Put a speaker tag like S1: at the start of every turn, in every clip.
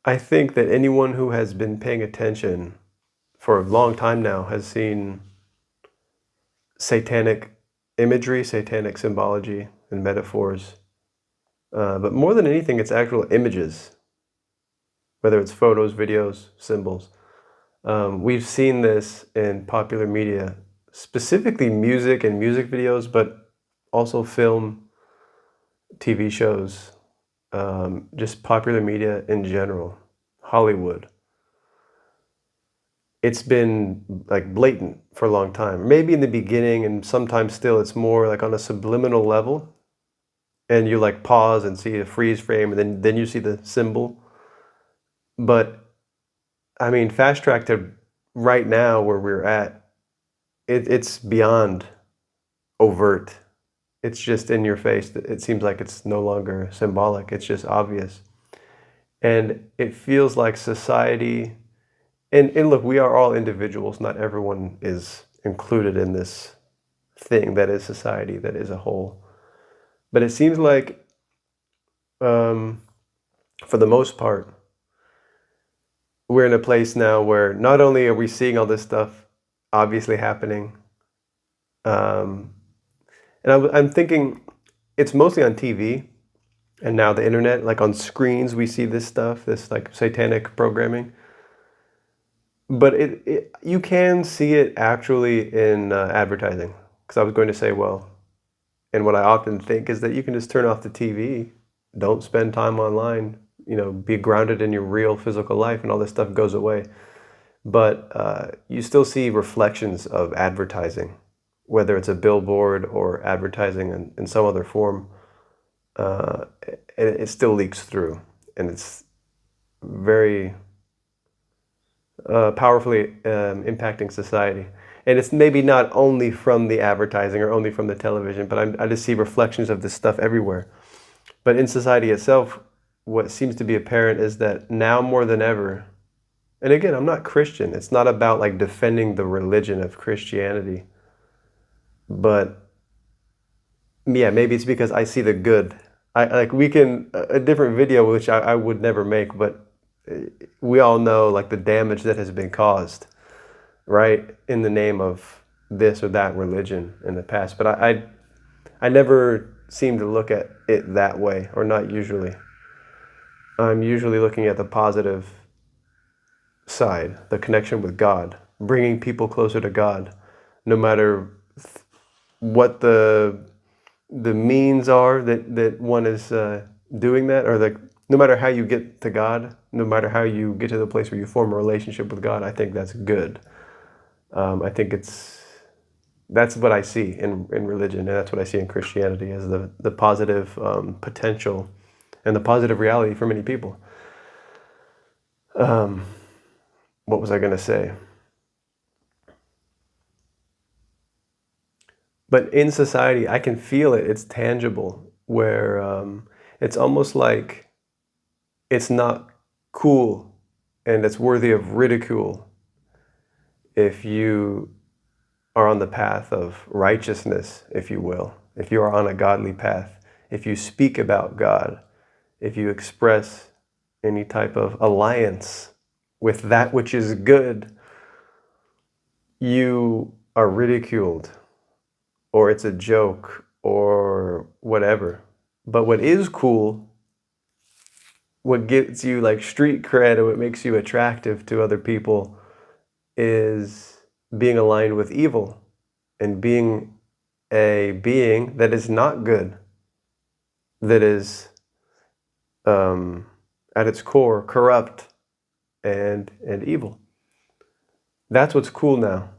S1: I think that anyone who has been paying attention for a long time now has seen satanic imagery, satanic symbology, and metaphors. But more than anything, it's actual images, whether it's photos, videos, symbols. We've seen this in popular media, specifically music and music videos, but also film, TV shows, just popular media in general, Hollywood. It's been like blatant for a long time. Maybe in the beginning, and sometimes still, it's more like on a subliminal level, and you like pause and see a freeze frame, and then you see the symbol. But I mean, fast track to right now where we're at, it's beyond overt. It's just in your face. It seems like it's no longer symbolic. It's just obvious. And it feels like society, and look, we are all individuals. Not everyone is included in this thing that is society, that is a whole. But it seems like, um, for the most part, we're in a place now where not only are we seeing all this stuff obviously happening, um, and I'm thinking it's mostly on TV and now the internet, like on screens, we see this stuff, this like satanic programming. But you can see it actually in advertising. Because I was going to say, well, and what I often think is that you can just turn off the TV, don't spend time online, be grounded in your real physical life, and all this stuff goes away. But you still see reflections of advertising, whether it's a billboard or advertising in some other form. It still leaks through, and it's very powerfully impacting society. And it's maybe not only from the advertising or only from the television, but I just see reflections of this stuff everywhere. But in society itself, what seems to be apparent is that now more than ever, and again, I'm not Christian. It's not about like defending the religion of Christianity, but yeah, maybe it's because I see the good. I like we can a different video which I would never make, but we all know like the damage that has been caused, right, in the name of this or that religion in the past. But I never seem to look at it that way, or not usually. I'm usually looking at the positive side, the connection with God, bringing people closer to God, no matter what the means are that one is doing that, or no matter how you get to God, no matter how you get to the place where you form a relationship with God, I think that's good. I think that's what I see in religion, and that's what I see in Christianity as the positive potential and the positive reality for many people. What was I going to say? But in society, I can feel it. It's tangible, where it's almost like it's not cool and it's worthy of ridicule if you are on the path of righteousness, if you will, if you are on a godly path, if you speak about God, if you express any type of alliance with that which is good, you are ridiculed, or it's a joke, or whatever. But what is cool, what gets you like street cred, or what makes you attractive to other people, is being aligned with evil and being a being that is not good, that is at its core corrupt and evil. That's what's cool now.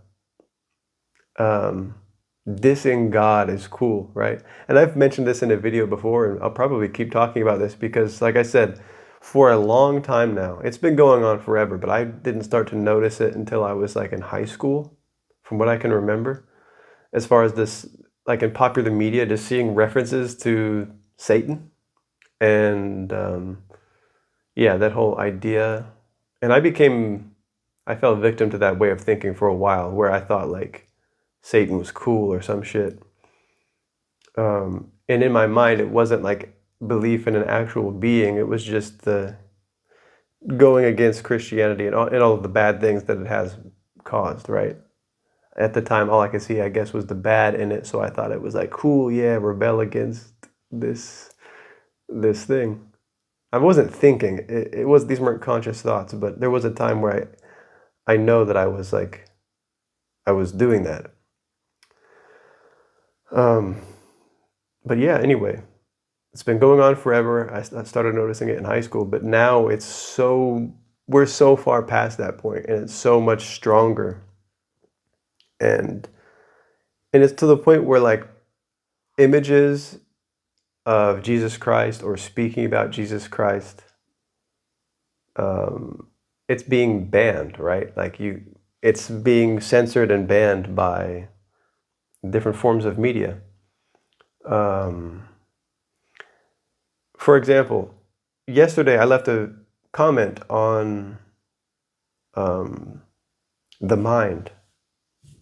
S1: Dissing God is cool, right? And I've mentioned this in a video before, and I'll probably keep talking about this because, like I said, for a long time now, it's been going on forever, but I didn't start to notice it until I was like in high school, from what I can remember. As far as this, like in popular media, just seeing references to Satan and yeah, that whole idea. And I fell victim to that way of thinking for a while, where I thought like Satan was cool or some shit. And in my mind, it wasn't like belief in an actual being. It was just going against Christianity and all of the bad things that it has caused, right? At the time, all I could see, I guess, was the bad in it. So I thought it was like, cool, yeah, rebel against this this thing. I wasn't thinking. It was these weren't conscious thoughts, but there was a time where I know that I was like I was doing that. Um, but yeah, anyway, it's been going on forever. I started noticing it in high school, but now we're so far past that point, and it's so much stronger. And it's to the point where like images of Jesus Christ or speaking about Jesus Christ, um, it's being banned, right? It's being censored and banned by different forms of media. Um, for example, yesterday I left a comment on um, the mind,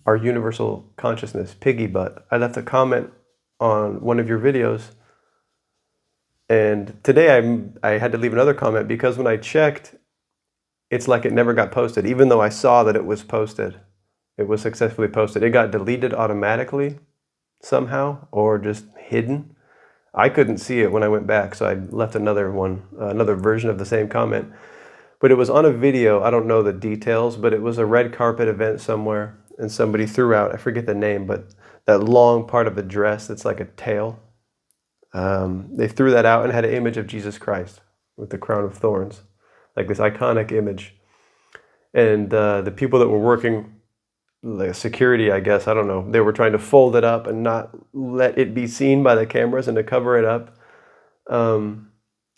S1: our universal consciousness, piggy butt. I left a comment on one of your videos, and today I had to leave another comment because when I checked, it's like it never got posted, even though I saw that it was posted. It was successfully posted. It got deleted automatically somehow, or just hidden. I couldn't see it when I went back, so I left another one, another version of the same comment. But it was on a video. I don't know the details, but it was a red carpet event somewhere, and somebody threw out, I forget the name, but that long part of the dress that's like a tail. They threw that out and had an image of Jesus Christ with the crown of thorns, like this iconic image. And the people that were working, like security, I guess, I don't know, they were trying to fold it up and not let it be seen by the cameras and to cover it up.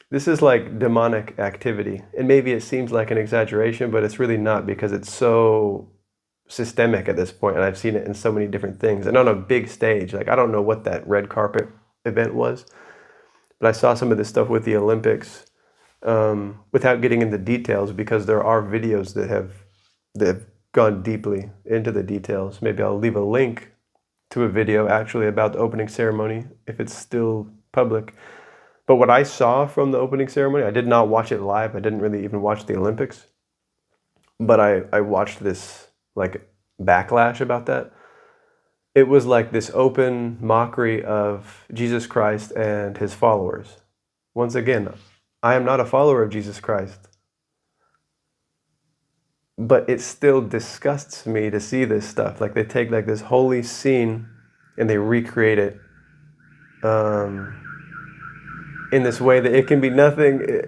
S1: This is like demonic activity. And maybe it seems like an exaggeration, but it's really not because it's so systemic at this point, and I've seen it in so many different things. And on a big stage, like I don't know what that red carpet event was, but I saw some of this stuff with the Olympics, without getting into details, because there are videos that have gone deeply into the details. Maybe I'll leave a link to a video actually about the opening ceremony if it's still public. But what I saw from the opening ceremony, I did not watch it live. I didn't really even watch the Olympics, but I watched this like backlash about that. It was like this open mockery of Jesus Christ and his followers. Once again, I am not a follower of Jesus Christ, but it still disgusts me to see this stuff. Like they take like this holy scene and they recreate it in this way that it can be nothing.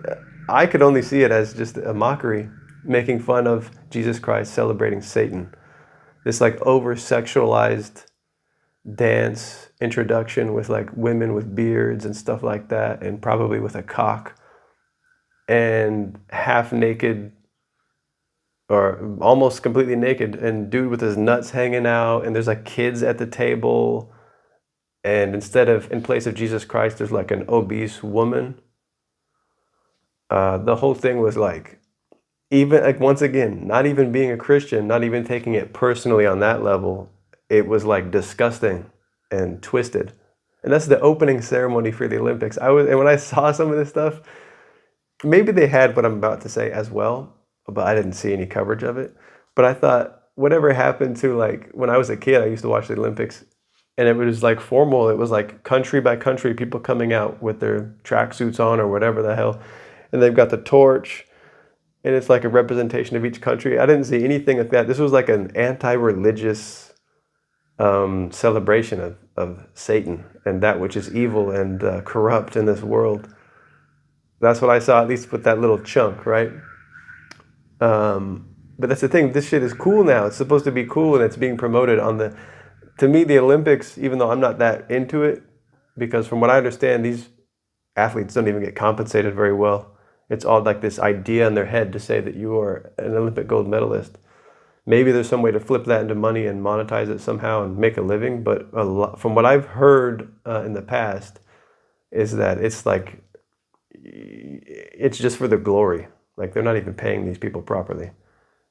S1: I could only see it as just a mockery, making fun of Jesus Christ celebrating Satan. This like over sexualized dance introduction with like women with beards and stuff like that, and probably with a cock, and half naked or almost completely naked, and dude with his nuts hanging out, and there's like kids at the table, and in place of Jesus Christ, there's like an obese woman. The whole thing was like, even like once again, not even being a Christian, not even taking it personally on that level, it was like disgusting and twisted. And that's the opening ceremony for the Olympics. And when I saw some of this stuff, maybe they had what I'm about to say as well, but I didn't see any coverage of it. But I thought, whatever happened to like when I was a kid, I used to watch the Olympics, and it was like formal. It was like country by country, people coming out with their tracksuits on or whatever the hell, and they've got the torch, and it's like a representation of each country. I didn't see anything like that. This was like an anti-religious celebration of Satan and that which is evil and corrupt in this world. That's what I saw, at least with that little chunk, right? But that's the thing. This shit is cool now. It's supposed to be cool, and it's being promoted on the. To me, the Olympics, even though I'm not that into it, because from what I understand, these athletes don't even get compensated very well. It's all like this idea in their head to say that you are an Olympic gold medalist. Maybe there's some way to flip that into money and monetize it somehow and make a living. But from what I've heard in the past, is that it's like it's just for the glory. Like they're not even paying these people properly,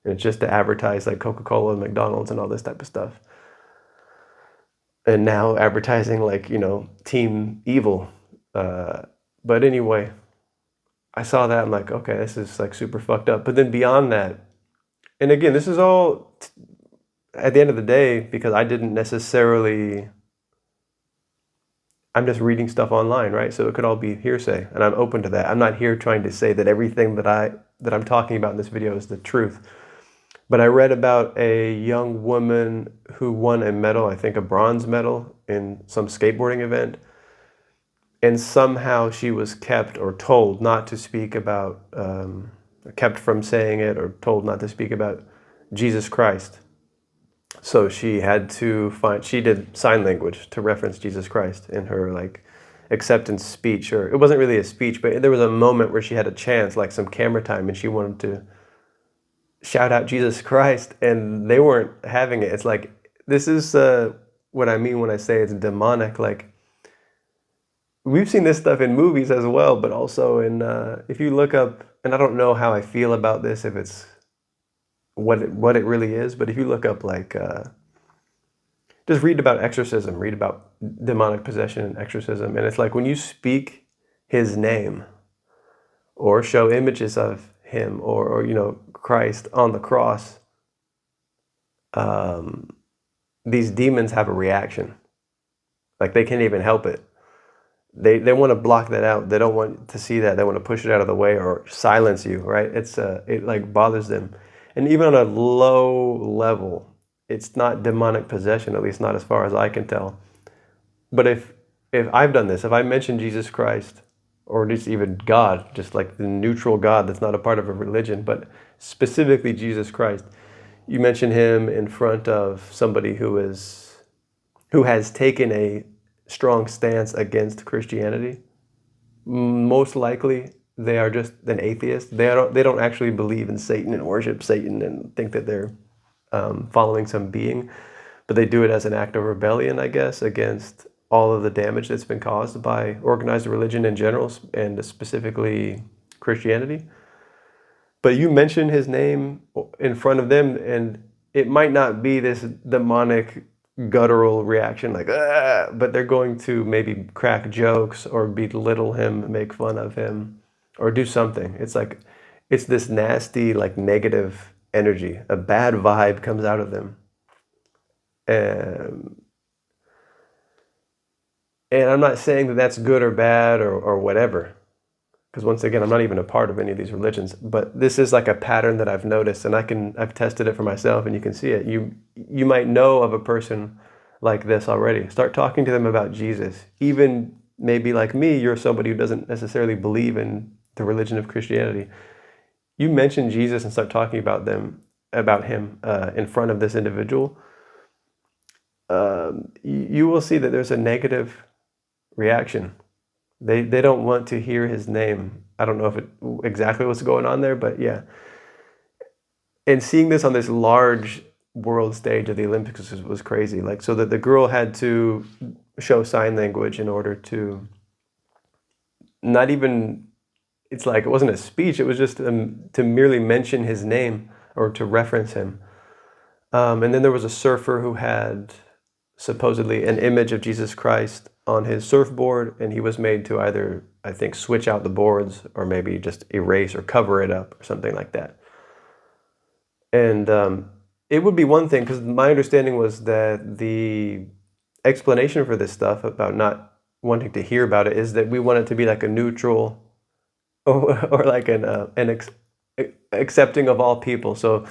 S1: and it's just to advertise like Coca-Cola and McDonald's and all this type of stuff. And now advertising like Team Evil. But anyway, I saw that, I'm like, okay, this is like super fucked up. But then beyond that, and again, this is all at the end of the day, because I didn't necessarily, I'm just reading stuff online, right? So it could all be hearsay, and I'm open to that. I'm not here trying to say that everything that I'm talking about in this video is the truth. But I read about a young woman who won a medal, I think a bronze medal, in some skateboarding event. And somehow she was kept or told not to speak about, kept from saying it, or told not to speak about Jesus Christ. So she had to she did sign language to reference Jesus Christ in her like acceptance speech, or it wasn't really a speech, but there was a moment where she had a chance, like some camera time, and she wanted to shout out Jesus Christ, and they weren't having it. It's like, this is what I mean when I say it's demonic. Like, we've seen this stuff in movies as well, but also in, if you look up, and I don't know how I feel about this, if it's what it really is, but if you look up like, just read about exorcism, read about demonic possession and exorcism, and it's like when you speak his name or show images of him, or you know, Christ on the cross, these demons have a reaction. Like, they can't even help it. They want to block that out. They don't want to see that. They want to push it out of the way or silence you, right? It like bothers them. And even on a low level, it's not demonic possession, at least not as far as I can tell. But if I've done this, if I mention Jesus Christ, or just even God, just like the neutral God that's not a part of a religion, but specifically Jesus Christ, you mention him in front of somebody who has taken a strong stance against Christianity, most likely they are just an atheist. They don't actually believe in Satan and worship Satan and think that they're following some being, but they do it as an act of rebellion, I guess, against all of the damage that's been caused by organized religion in general, and specifically Christianity. But you mention his name in front of them, and it might not be this demonic guttural reaction like, ah, but they're going to maybe crack jokes or belittle him, make fun of him, or do something. It's like, it's this nasty, like, negative energy. A bad vibe comes out of them. And I'm not saying that that's good or bad or whatever, because once again, I'm not even a part of any of these religions, but this is like a pattern that I've noticed, and I've tested it for myself, and you can see it. You might know of a person like this already. Start talking to them about Jesus. Even maybe like me, you're somebody who doesn't necessarily believe in the religion of Christianity. You mention Jesus and start talking about him in front of this individual. You will see that there's a negative reaction. They don't want to hear his name. I don't know if exactly what's going on there, but yeah. And seeing this on this large world stage of the Olympics was crazy. Like, so that the girl had to show sign language in order to not even, it's like, it wasn't a speech, it was just to merely mention his name or to reference him. And then there was a surfer who had supposedly an image of Jesus Christ on his surfboard, and he was made to either, I think, switch out the boards or maybe just erase or cover it up or something like that. And it would be one thing, because my understanding was that the explanation for this stuff about not wanting to hear about it is that we want it to be like a neutral or like an accepting of all people. So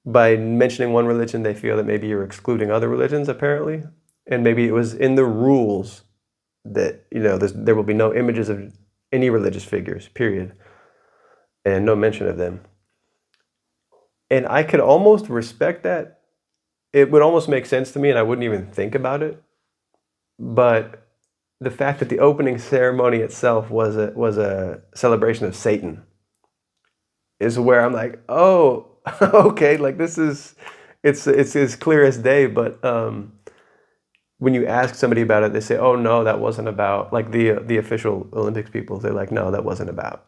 S1: by mentioning one religion, they feel that maybe you're excluding other religions, apparently. And maybe it was in the rules that, you know, there will be no images of any religious figures, period, and no mention of them. And I could almost respect that. It would almost make sense to me, and I wouldn't even think about it. But the fact that the opening ceremony itself was a celebration of Satan is where I'm like, oh, okay, like this is, it's as clear as day. But when you ask somebody about it, they say, oh no, that wasn't about, like the official Olympics people, they're like, no, that wasn't about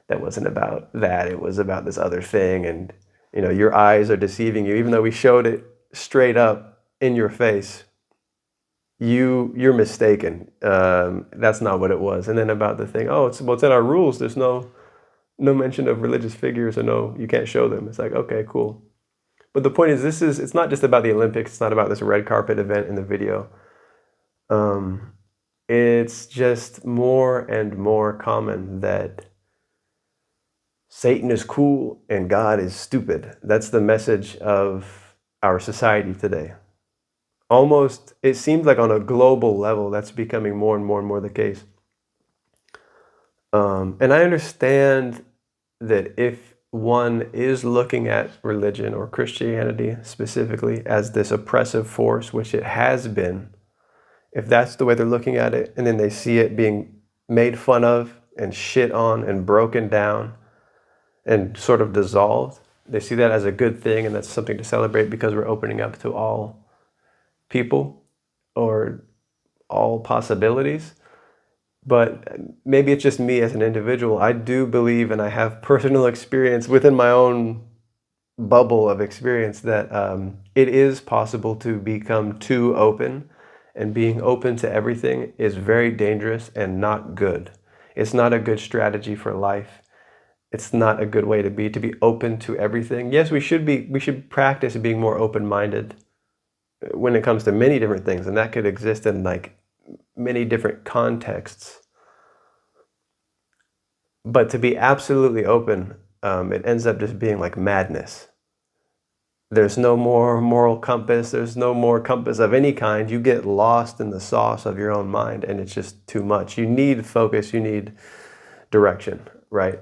S1: that. It was about this other thing. And, you know, your eyes are deceiving you, even though we showed it straight up in your face. You're mistaken. That's not what it was. And then about the thing, oh, it's in our rules. There's no no mention of religious figures, or no, you can't show them. It's like, okay, cool. But the point is, it's not just about the Olympics. It's not about this red carpet event in the video. It's just more and more common that Satan is cool and God is stupid. That's the message of our society today. Almost, it seems like on a global level, that's becoming more and more and more the case. And I understand that if one is looking at religion or Christianity specifically as this oppressive force, which it has been, if that's the way they're looking at it, and then they see it being made fun of and shit on and broken down and sort of dissolved, they see that as a good thing, and that's something to celebrate because we're opening up to all people or all possibilities. But maybe it's just me as an individual. I do believe, and I have personal experience within my own bubble of experience, that it is possible to become too open, and being open to everything is very dangerous and not good. It's not a good strategy for life. It's not a good way to be open to everything. Yes, we should practice being more open-minded when it comes to many different things, and that could exist in like many different contexts. But to be absolutely open, it ends up just being like madness. There's no more moral compass. There's no more compass of any kind. You get lost in the sauce of your own mind, and it's just too much. You need focus. You need direction, right?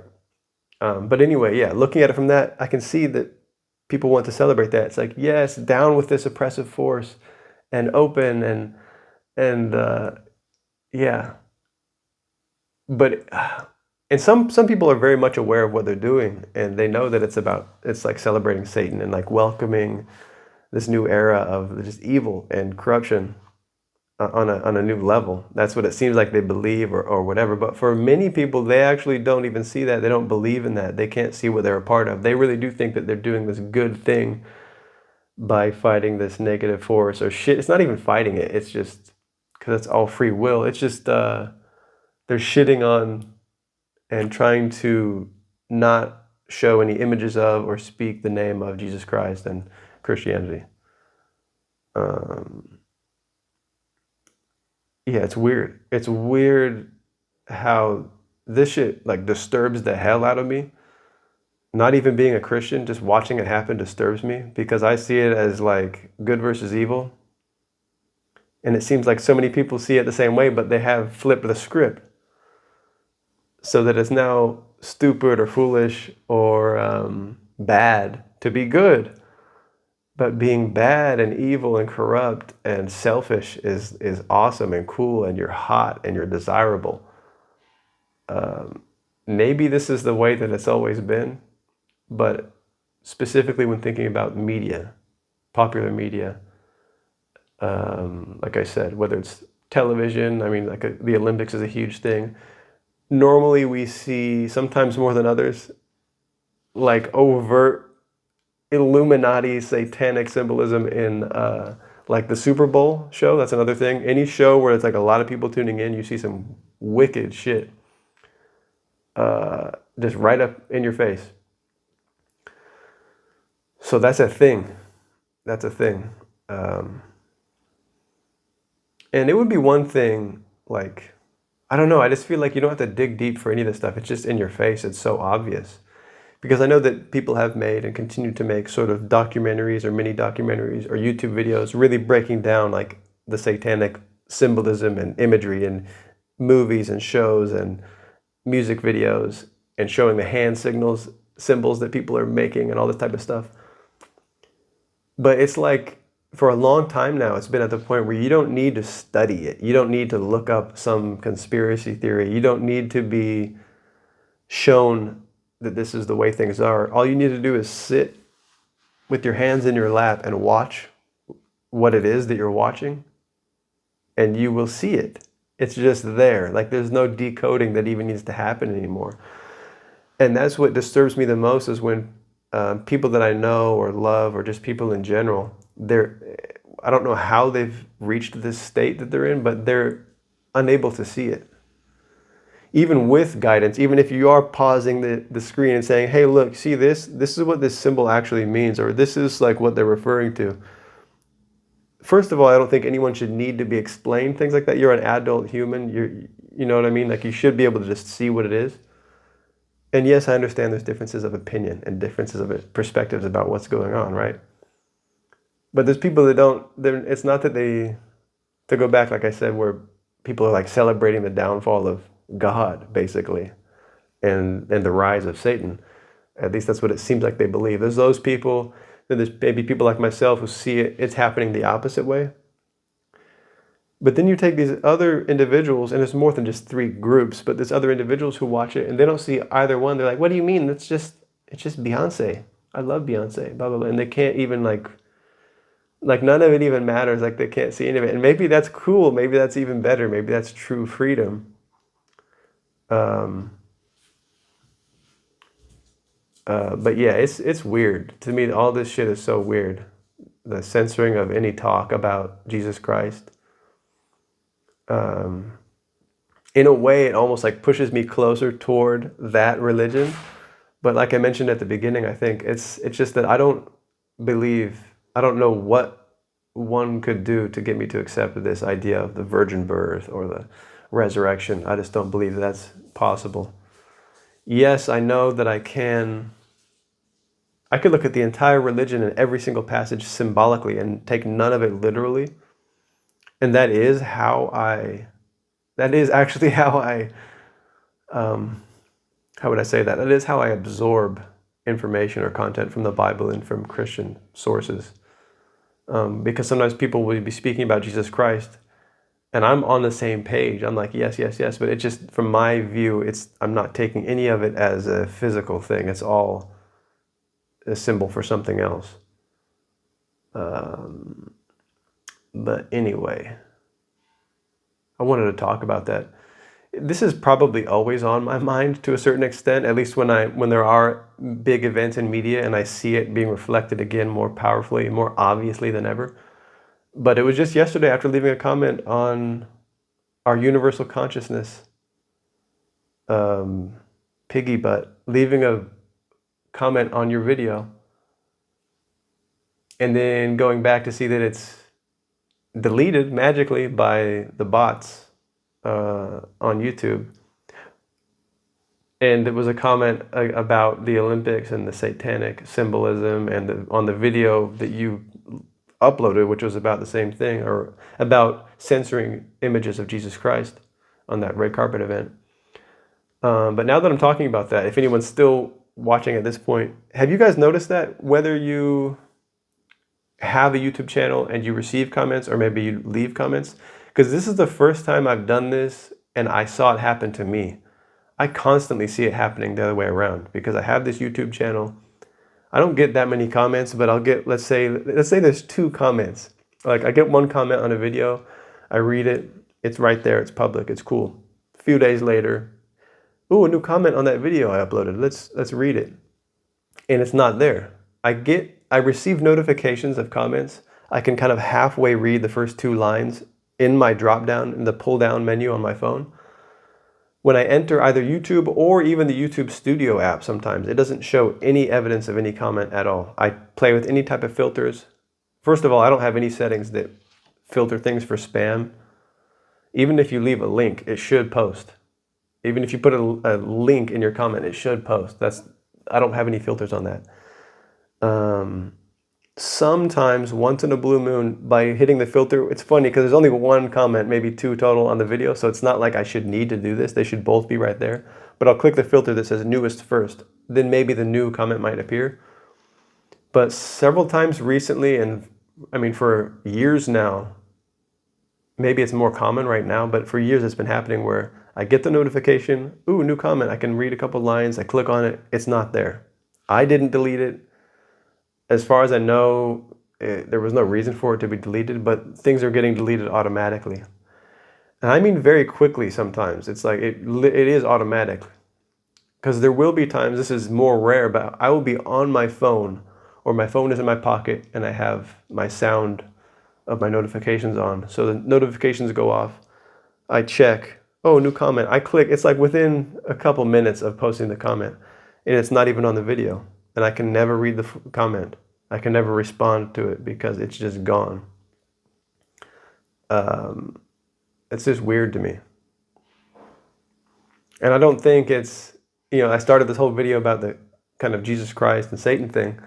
S1: But anyway, yeah, looking at it from that, I can see that people want to celebrate that. It's like, yes, down with this oppressive force, and open, and yeah. But and some people are very much aware of what they're doing, and they know that it's like celebrating Satan and like welcoming this new era of just evil and corruption on a new level. That's what it seems like they believe, or whatever. But for many people, they actually don't even see that. They don't believe in that. They can't see what they're a part of. They really do think that they're doing this good thing by fighting this negative force or shit. It's not even fighting it. It's just because it's all free will. It's just they're shitting on and trying to not show any images of or speak the name of Jesus Christ and Christianity. Yeah, it's weird. It's weird how this shit like disturbs the hell out of me. Not even being a Christian, just watching it happen disturbs me because I see it as like good versus evil. And it seems like so many people see it the same way, but they have flipped the script so that it's now stupid or foolish or bad to be good. But being bad and evil and corrupt and selfish is awesome and cool, and you're hot and you're desirable. Maybe this is the way that it's always been, but specifically when thinking about media, popular media, like I said, whether it's television, I mean, like the Olympics is a huge thing. Normally we see, sometimes more than others, like overt Illuminati satanic symbolism in like the Super Bowl show. That's another thing. Any show where it's like a lot of people tuning in, you see some wicked shit just right up in your face. So that's a thing. That's a thing. And it would be one thing, like, I don't know, I just feel like you don't have to dig deep for any of this stuff. It's just in your face. It's so obvious. Because I know that people have made and continue to make sort of documentaries or mini documentaries or YouTube videos really breaking down like the satanic symbolism and imagery in movies and shows and music videos, and showing the hand symbols that people are making and all this type of stuff. But it's like, for a long time now, it's been at the point where you don't need to study it. You don't need to look up some conspiracy theory. You don't need to be shown that this is the way things are. All you need to do is sit with your hands in your lap and watch what it is that you're watching, and you will see it. It's just there. Like, there's no decoding that even needs to happen anymore. And that's what disturbs me the most, is when people that I know or love, or just people in general, I don't know how they've reached this state that they're in, but they're unable to see it. even with guidance, even if you are pausing the screen and saying, hey, look, see this? This is what this symbol actually means, or this is like what they're referring to. First of all, I don't think anyone should need to be explained things like that. You're an adult human. You know what I mean? Like, you should be able to just see what it is. And yes, I understand there's differences of opinion and differences of perspectives about what's going on, right? But there's people that don't, it's not that to go back, like I said, where people are like celebrating the downfall of God, basically, and the rise of Satan. At least that's what it seems like they believe. There's those people, then there's maybe people like myself who see it's happening the opposite way. But then you take these other individuals, and it's more than just three groups, but there's other individuals who watch it, and they don't see either one. They're like, what do you mean? It's just Beyonce. I love Beyonce, blah, blah, blah. And they can't even like none of it even matters. Like, they can't see any of it. And maybe that's cool. Maybe that's even better. Maybe that's true freedom. But yeah, it's weird. To me, all this shit is so weird. The censoring of any talk about Jesus Christ. In a way, it almost like pushes me closer toward that religion. But like I mentioned at the beginning, I think it's just that I don't know what one could do to get me to accept this idea of the virgin birth or the resurrection. I just don't believe that's possible. Yes, I know that I could look at the entire religion and every single passage symbolically and take none of it literally. And that is actually how I, how would I say that? That is how I absorb information or content from the Bible and from Christian sources. Because sometimes people will be speaking about Jesus Christ and I'm on the same page. I'm like, yes, yes, yes. But it just, from my view, I'm not taking any of it as a physical thing. It's all a symbol for something else. But anyway, I wanted to talk about that. This is probably always on my mind to a certain extent, at least when there are big events in media and I see it being reflected again more powerfully, more obviously than ever. But it was just yesterday, after leaving a comment on our universal consciousness, Piggy Butt, leaving a comment on your video and then going back to see that it's deleted magically by the bots on YouTube. And there was a comment about the Olympics and the satanic symbolism, and on the video that you uploaded, which was about the same thing, or about censoring images of Jesus Christ on that red carpet event. But now that I'm talking about that, if anyone's still watching at this point, have you guys noticed that whether you have a YouTube channel and you receive comments or maybe you leave comments? Because this is the first time I've done this and I saw it happen to me. I constantly see it happening the other way around because I have this YouTube channel. I don't get that many comments, but I'll get, let's say there's 2 comments. Like, I get one comment on a video, I read it, it's right there, it's public, it's cool. A few days later, ooh, a new comment on that video I uploaded, let's read it. And it's not there. I receive notifications of comments. I can kind of halfway read the first 2 lines in my drop-down, in the pull-down menu on my phone. When I enter either YouTube or even the YouTube Studio app sometimes, it doesn't show any evidence of any comment at all. I play with any type of filters. First of all, I don't have any settings that filter things for spam. Even if you leave a link, it should post. Even if you put a link in your comment, it should post. I don't have any filters on that. Sometimes, once in a blue moon, by hitting the filter, it's funny because there's only 1 comment, maybe 2 total on the video, so it's not like I should need to do this. They should both be right there. But I'll click the filter that says newest first. Then maybe the new comment might appear. But several times recently, and I mean for years now, maybe it's more common right now, but for years it's been happening where I get the notification, ooh, new comment, I can read a couple lines, I click on it, it's not there. I didn't delete it. As far as I know, there was no reason for it to be deleted, but things are getting deleted automatically. And I mean very quickly sometimes. It's like it is automatic. Because there will be times, this is more rare, but I will be on my phone, or my phone is in my pocket, and I have my sound of my notifications on. So the notifications go off. I check, oh, new comment. I click, it's like within a couple minutes of posting the comment, and it's not even on the video. And I can never read the comment. I can never respond to it because it's just gone. It's just weird to me. And I don't think it's, I started this whole video about the kind of Jesus Christ and Satan thing.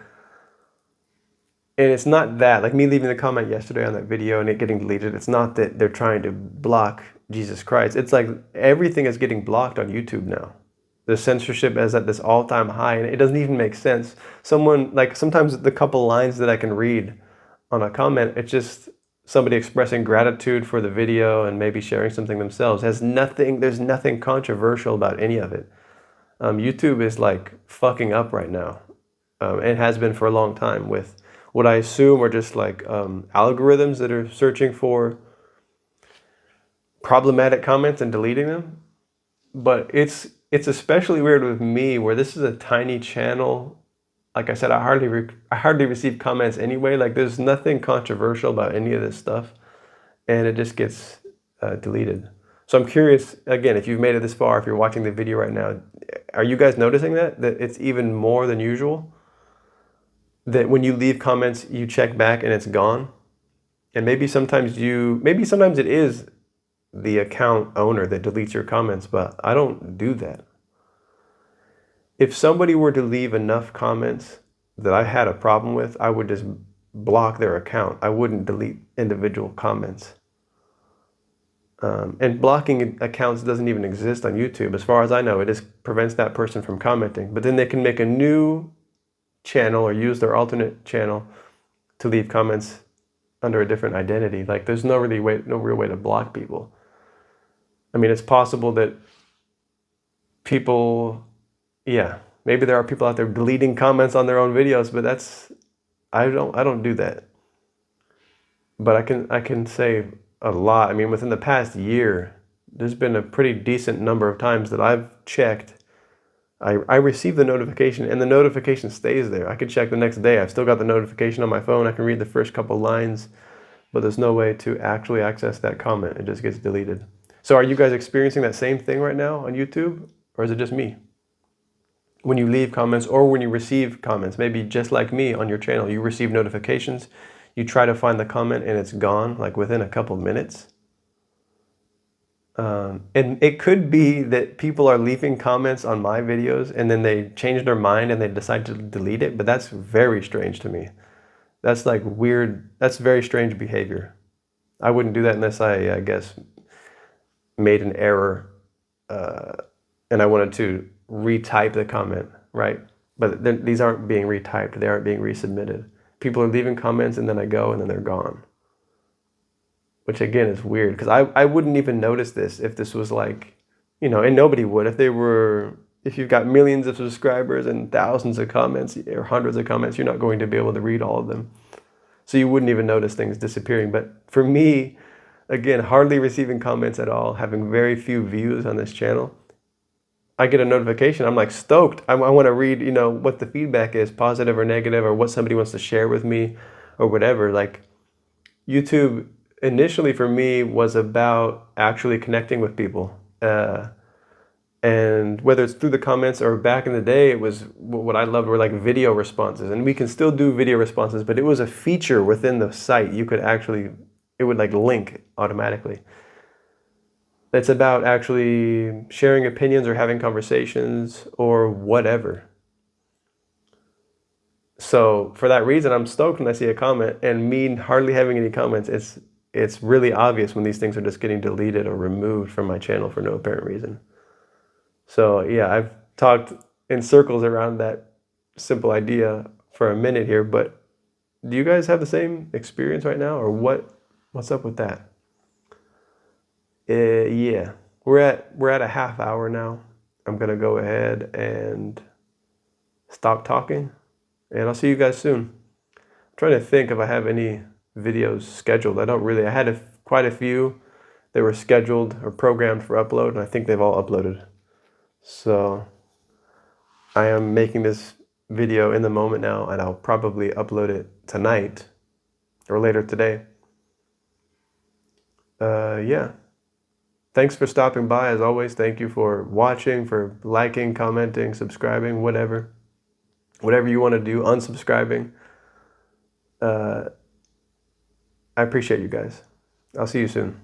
S1: And it's not that, like me leaving the comment yesterday on that video and it getting deleted, it's not that they're trying to block Jesus Christ. It's like everything is getting blocked on YouTube now. The censorship is at this all-time high, and it doesn't even make sense. Someone, like sometimes the couple lines that I can read on a comment, it's just somebody expressing gratitude for the video and maybe sharing something themselves. There's nothing controversial about any of it. YouTube is like fucking up right now. It has been for a long time with what I assume are just like algorithms that are searching for problematic comments and deleting them. But it's especially weird with me, where this is a tiny channel. Like I said, I hardly receive comments anyway. Like there's nothing controversial about any of this stuff, and it just gets deleted. So I'm curious, again, if you've made it this far, if you're watching the video right now, are you guys noticing that it's even more than usual? That when you leave comments, you check back and it's gone? And maybe sometimes it is the account owner that deletes your comments, but I don't do that. If somebody were to leave enough comments that I had a problem with, I would just block their account. I wouldn't delete individual comments. And blocking accounts doesn't even exist on YouTube. As far as I know, it just prevents that person from commenting. But then they can make a new channel or use their alternate channel to leave comments under a different identity. Like there's no real way to block people. I mean, it's possible that people, maybe there are people out there deleting comments on their own videos, but I don't do that. But I can say a lot. I mean, within the past year, there's been a pretty decent number of times that I've checked. I receive the notification and the notification stays there. I could check the next day. I've still got the notification on my phone. I can read the first couple lines, but there's no way to actually access that comment. It just gets deleted. So are you guys experiencing that same thing right now on YouTube, or is it just me? When you leave comments or when you receive comments, maybe just like me on your channel, you receive notifications, you try to find the comment and it's gone like within a couple minutes. And it could be that people are leaving comments on my videos and then they change their mind and they decide to delete it, but that's very strange to me. That's like weird, that's very strange behavior. I wouldn't do that unless I guess, made an error and I wanted to retype the comment, right? But these aren't being retyped, they aren't being resubmitted. People are leaving comments and then I go and then they're gone. Which again is weird, because I wouldn't even notice this if this was like, and nobody would. If you've got millions of subscribers and thousands of comments or hundreds of comments, you're not going to be able to read all of them. So you wouldn't even notice things disappearing. But for me, again, hardly receiving comments at all, having very few views on this channel, I get a notification. I'm like stoked. I want to read, what the feedback is, positive or negative, or what somebody wants to share with me or whatever. Like YouTube initially for me was about actually connecting with people. And whether it's through the comments or back in the day, it was what I loved were like video responses. And we can still do video responses, but it was a feature within the site. It would like link automatically. It's about actually sharing opinions or having conversations or whatever. So for that reason, I'm stoked when I see a comment, and me hardly having any comments, it's really obvious when these things are just getting deleted or removed from my channel for no apparent reason. So yeah, I've talked in circles around that simple idea for a minute here, but do you guys have the same experience right now, or what's up with that? Yeah, we're at a half hour now. I'm gonna go ahead and stop talking, and I'll see you guys soon. I'm trying to think if I have any videos scheduled. I don't really. I had quite a few that were scheduled or programmed for upload, and I think they've all uploaded. So I am making this video in the moment now, and I'll probably upload it tonight or later today. Yeah. Thanks for stopping by. As always, thank you for watching, for liking, commenting, subscribing, whatever. Whatever you want to do, unsubscribing. I appreciate you guys. I'll see you soon.